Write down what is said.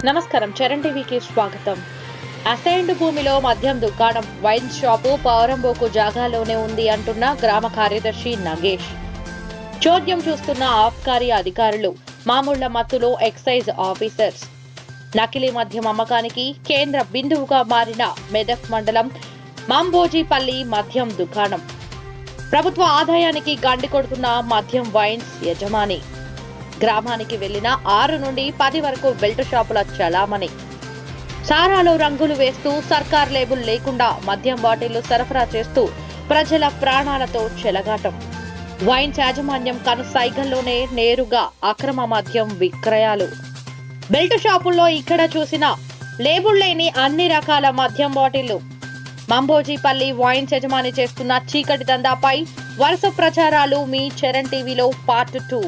నమస్కారం, చరణ్ టీవీకి స్వాగతం. అసైన్డ్ భూమిలో మద్యం దుకాణం, వైన్ షాపు పౌరంబోకు జాగాలోనే ఉంది అంటున్న గ్రామ కార్యదర్శి నగేష్. చోద్యం చూస్తున్న ఆబ్కారీ అధికారులు, మామూళ్ల మత్తులో ఎక్సైజ్ ఆఫీసర్స్. నకిలీ మద్యం అమ్మకానికి కేంద్ర బిందువుగా మారిన మెదక్ మండలం మంబోజీపల్లి మద్యం దుకాణం. ప్రభుత్వ ఆదాయానికి గండి కొడుతున్న మద్యం వైన్స్ యజమాని. గ్రామానికి వెళ్లిన 6 నుండి 10 వరకు బెల్ట్ షాపుల చలామణి. సారాలో రంగులు వేస్తూ సర్కార్ లేబుల్ లేకుండా మద్యం బాటిళ్లు సరఫరా చేస్తూ ప్రజల ప్రాణాలతో చెలగాటం. వైన్స్ యాజమాన్యం కనుసైగల్లోనే నేరుగా అక్రమ మద్యం విక్రయాలు. బెల్ట్ షాపుల్లో ఇక్కడ చూసిన లేబుల్ లేని అన్ని రకాల మద్యం బాటిళ్లు. మంబోజీపల్లి వైన్స్ యజమాని చేస్తున్న చీకటి దందాపై వరుస ప్రచారాలు. మీ చరణ్ టీవీలో పార్ట్ 2.